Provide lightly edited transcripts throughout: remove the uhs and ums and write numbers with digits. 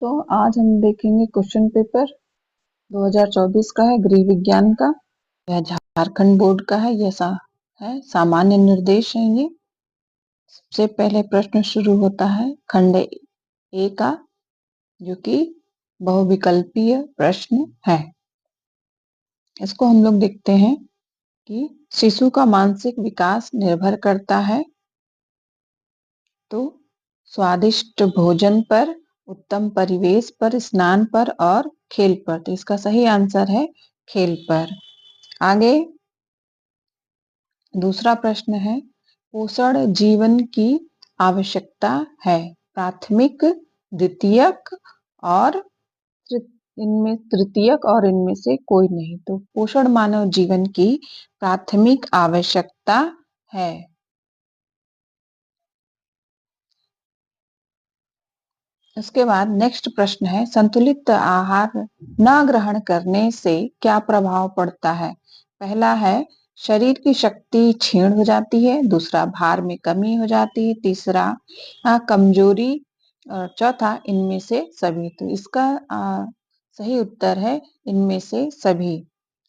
तो आज हम देखेंगे क्वेश्चन पेपर 2024 का है, गृह विज्ञान का। यह झारखंड बोर्ड का है। यह है सामान्य निर्देश है। ये सबसे पहले प्रश्न शुरू होता है खंड ए का, जो कि बहुविकल्पीय प्रश्न है। इसको हम लोग देखते हैं कि शिशु का मानसिक विकास निर्भर करता है तो स्वादिष्ट भोजन पर, उत्तम परिवेश पर, स्नान पर और खेल पर। तो इसका सही आंसर है खेल पर। आगे दूसरा प्रश्न है, पोषण जीवन की आवश्यकता है। प्राथमिक, द्वितीयक और इनमें तृतीयक और इनमें से कोई नहीं। तो पोषण मानव जीवन की प्राथमिक आवश्यकता है। इसके बाद नेक्स्ट प्रश्न है, संतुलित आहार न ग्रहण करने से क्या प्रभाव पड़ता है। पहला है शरीर की शक्ति क्षीण हो जाती है, दूसरा भार में कमी हो जाती है, तीसरा कमजोरी, और चौथा इनमें से सभी। तो इसका सही उत्तर है इनमें से सभी।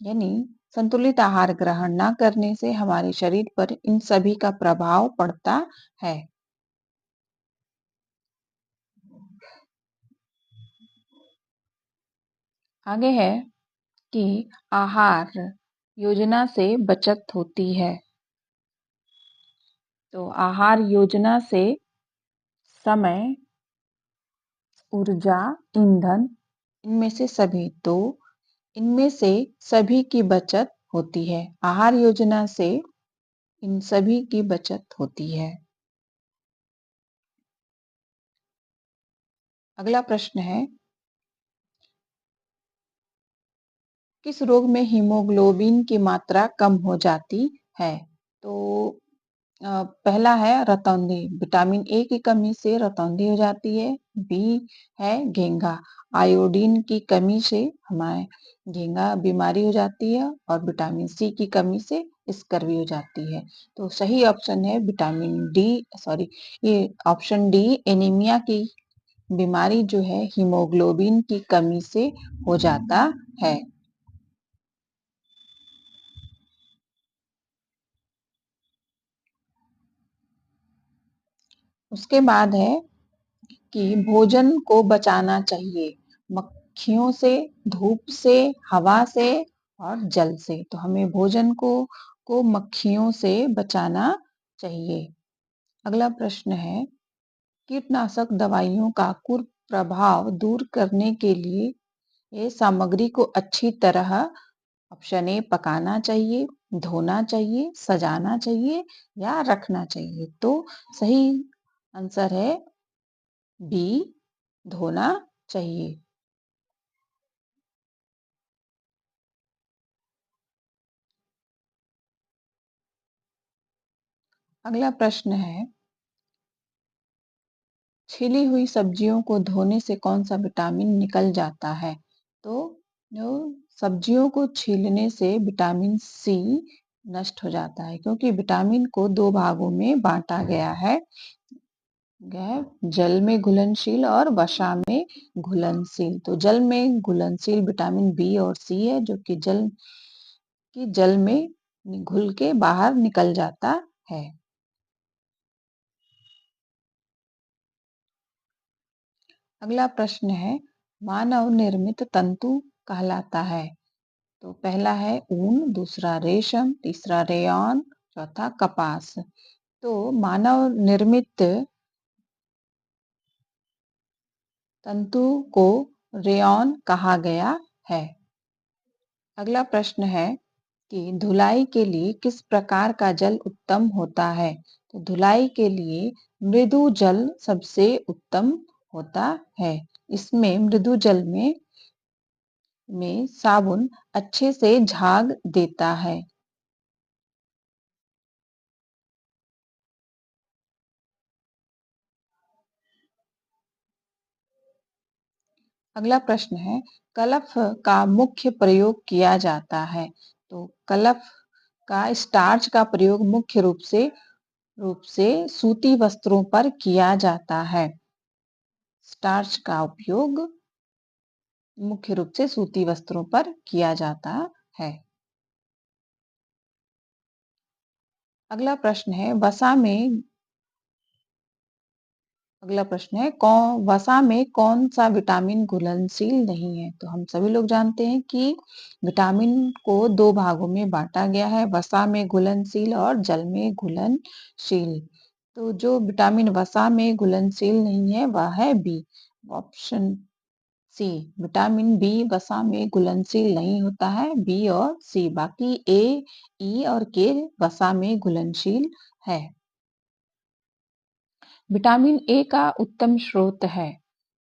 यानी संतुलित आहार ग्रहण न करने से हमारे शरीर पर इन सभी का प्रभाव पड़ता है। आगे है कि आहार योजना से बचत होती है। तो आहार योजना से समय, ऊर्जा, ईंधन, इनमें से सभी। तो इनमें से सभी की बचत होती है। आहार योजना से इन सभी की बचत होती है। अगला प्रश्न है, किस रोग में हीमोग्लोबिन की मात्रा कम हो जाती है। तो पहला है रतौंधी, विटामिन ए की कमी से रतौंधी हो जाती है। बी है घेंघा, आयोडीन की कमी से हमारे घेंघा बीमारी हो जाती है। और विटामिन सी की कमी से स्कर्वी हो जाती है। तो सही ऑप्शन है विटामिन डी, सॉरी ये ऑप्शन डी, एनीमिया की बीमारी जो है हीमोग्लोबिन की कमी से हो जाता है। उसके बाद है कि भोजन को बचाना चाहिए मक्खियों से, धूप से, हवा से और जल से। तो हमें भोजन को मक्खियों से बचाना चाहिए। अगला प्रश्न है, कीटनाशक दवाइयों का कुप्रभाव दूर करने के लिए ये सामग्री को अच्छी तरह, ऑप्शन ए पकाना चाहिए, धोना चाहिए, सजाना चाहिए या रखना चाहिए। तो सही आंसर है बी, धोना चाहिए। अगला प्रश्न है, छिली हुई सब्जियों को धोने से कौन सा विटामिन निकल जाता है। तो जो सब्जियों को छीलने से विटामिन सी नष्ट हो जाता है, क्योंकि विटामिन को दो भागों में बांटा गया है। जल में घुलनशील और वसा में घुलनशील। तो जल में घुलनशील विटामिन बी और सी है, जो कि जल में घुल के बाहर निकल जाता है। अगला प्रश्न है, मानव निर्मित तंतु कहलाता है। तो पहला है ऊन, दूसरा रेशम, तीसरा रेयॉन, चौथा कपास। तो मानव निर्मित तंतु को रेयॉन कहा गया है। अगला प्रश्न है कि धुलाई के लिए किस प्रकार का जल उत्तम होता है। तो धुलाई के लिए मृदु जल सबसे उत्तम होता है। इसमें मृदु जल में साबुन अच्छे से झाग देता है। अगला प्रश्न है, कलफ का मुख्य प्रयोग किया जाता है। तो कलफ का स्टार्च का प्रयोग मुख्य रूप से सूती वस्त्रों पर किया जाता है। स्टार्च का उपयोग मुख्य रूप से सूती वस्त्रों पर किया जाता है। अगला प्रश्न है वसा में अगला प्रश्न है वसा में कौन सा विटामिन घुलनशील नहीं है? तो हम सभी लोग जानते हैं कि विटामिन को दो भागों में बांटा गया है, वसा में घुलनशील और जल में घुलनशील। तो जो विटामिन वसा में घुलनशील नहीं है वह है B, option C. Vitamin B वसा में घुलनशील नहीं होता है, बी और सी। बाकी ए, ई और के वसा में घुलनशील है। विटामिन ए का उत्तम स्रोत है।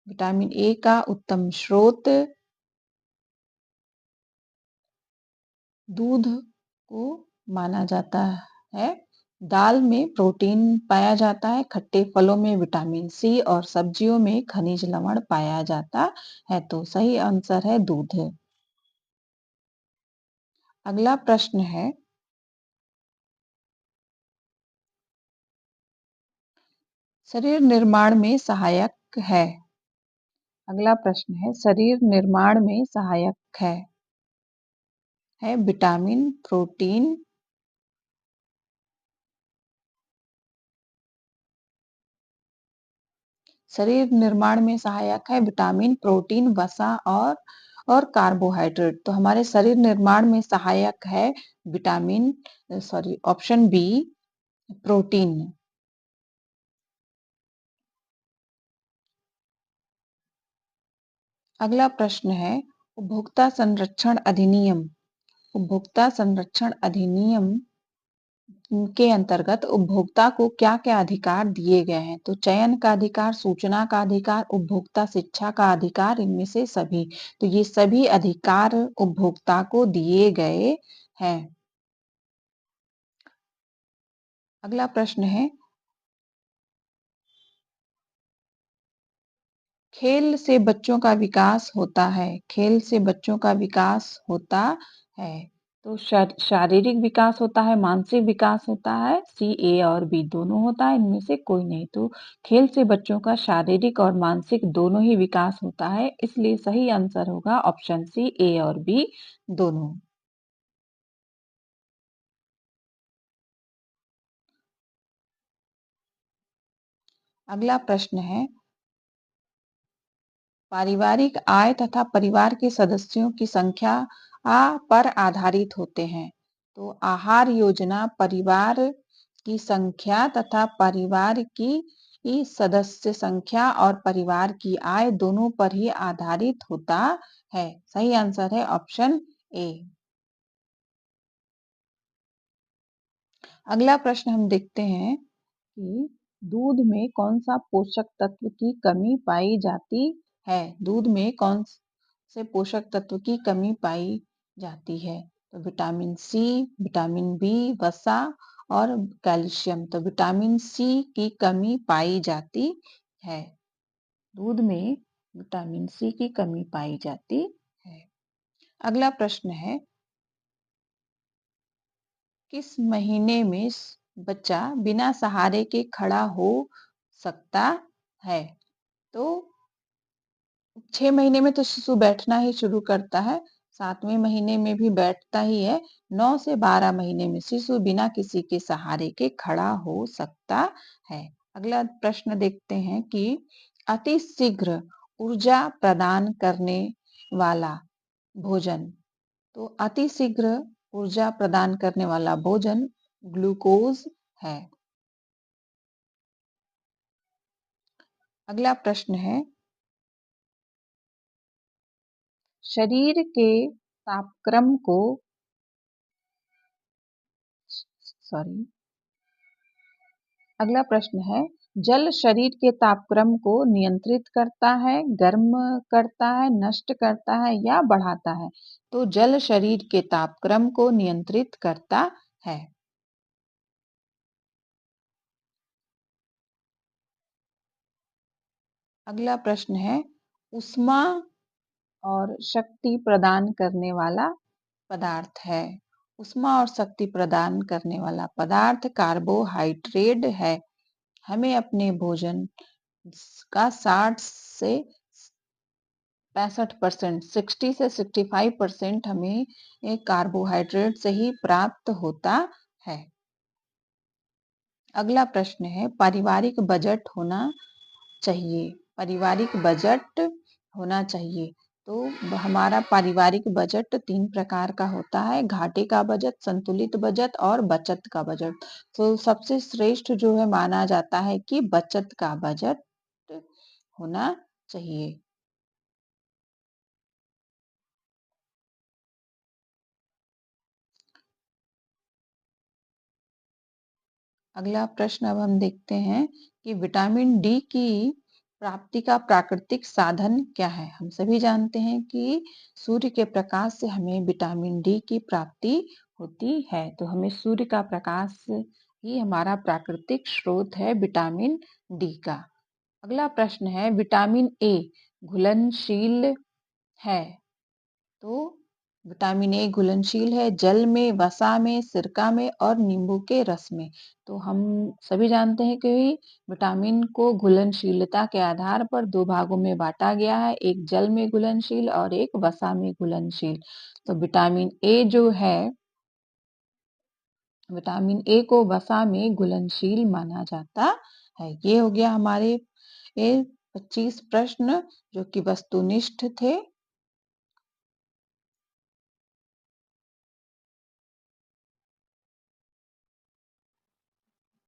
विटामिन ए का उत्तम स्रोत दूध को माना जाता है। दाल में प्रोटीन पाया जाता है, खट्टे फलों में विटामिन सी और सब्जियों में खनिज लवण पाया जाता है। तो सही आंसर है दूध। अगला प्रश्न है शरीर निर्माण में सहायक है। अगला प्रश्न है शरीर निर्माण में सहायक है विटामिन, प्रोटीन, शरीर निर्माण में सहायक है विटामिन, प्रोटीन, वसा और कार्बोहाइड्रेट। तो हमारे शरीर निर्माण में सहायक है vitamin, sorry, option B, protein. अगला प्रश्न है उपभोक्ता संरक्षण अधिनियम। उपभोक्ता संरक्षण अधिनियम के अंतर्गत उपभोक्ता को क्या-क्या अधिकार दिए गए हैं? तो चयन का अधिकार, सूचना का अधिकार, उपभोक्ता शिक्षा का अधिकार, इनमें से सभी। तो ये सभी अधिकार उपभोक्ता को दिए गए हैं। अगला प्रश्न है खेल से बच्चों का विकास होता है। खेल से बच्चों का विकास होता है। तो शारीरिक विकास होता है, मानसिक विकास होता है, सी, ए और बी दोनों होता है, इनमें से कोई नहीं। तो खेल से बच्चों का शारीरिक और मानसिक दोनों ही विकास होता है, इसलिए सही आंसर होगा ऑप्शन सी, ए और बी दोनों। अगला प्रश्न है पारिवारिक आय तथा परिवार के सदस्यों की संख्या पर आधारित होते हैं। तो आहार योजना परिवार की संख्या तथा परिवार की सदस्य संख्या और परिवार की आय दोनों पर ही आधारित होता है। सही आंसर है ऑप्शन ए। अगला प्रश्न हम देखते हैं कि दूध में कौन सा पोषक तत्व की कमी पाई जाती है? दूध में कौन से पोषक तत्व की कमी पाई जाती है? तो विटामिन सी, विटामिन बी, वसा और कैल्शियम। तो विटामिन सी की कमी पाई जाती है। दूध में विटामिन सी की कमी पाई जाती है। अगला प्रश्न है किस महीने में बच्चा बिना सहारे के खड़ा हो सकता है? तो 6 महीने में तो शिशु बैठना ही शुरू करता है, 7वें महीने में भी बैठता ही है, 9 से 12 महीने में शिशु बिना किसी के सहारे के खड़ा हो सकता है। अगला प्रश्न देखते हैं कि अति शीघ्र ऊर्जा प्रदान करने वाला भोजन। तो अति शीघ्र ऊर्जा प्रदान करने वाला भोजन ग्लूकोज है। अगला प्रश्न है शरीर के तापक्रम को सॉरी अगला प्रश्न है जल शरीर के तापक्रम को नियंत्रित करता है, गर्म करता है, नष्ट करता है या बढ़ाता है? तो जल शरीर के तापक्रम को नियंत्रित करता है। अगला प्रश्न है ऊष्मा और शक्ति प्रदान करने वाला पदार्थ है। ऊष्मा और शक्ति प्रदान करने वाला पदार्थ कार्बोहाइड्रेट है। हमें अपने भोजन का 60 से 65%, 60 से 65% हमें कार्बोहाइड्रेट से ही प्राप्त होता है। अगला प्रश्न है, पारिवारिक बजट होना चाहिए। पारिवारिक बजट होना चाहिए। तो हमारा पारिवारिक बजट 3 प्रकार का होता है, घाटे का बजट, संतुलित बजट और बचत का बजट। तो सबसे श्रेष्ठ जो है माना जाता है कि बचत का बजट होना चाहिए। अगला प्रश्न अब हम देखते हैं कि विटामिन डी की प्राप्ति का प्राकृतिक साधन क्या है? हम सभी जानते हैं कि सूर्य के प्रकाश से हमें विटामिन डी की प्राप्ति होती है। तो हमें सूर्य का प्रकाश ही हमारा प्राकृतिक स्रोत है विटामिन डी का। अगला प्रश्न है, विटामिन ए घुलनशील है। तो विटामिन ए घुलनशील है जल में, वसा में, सिरका में और नींबू के रस में। तो हम सभी जानते हैं कि विटामिन को घुलनशीलता के आधार पर 2 भागों में बांटा गया है, एक जल में घुलनशील और एक वसा में घुलनशील। तो विटामिन ए जो है, विटामिन ए को वसा में घुलनशील माना जाता है। ये हो गया हमारे 25 प्रश्न जो कि वस्तुनिष्ठ थे।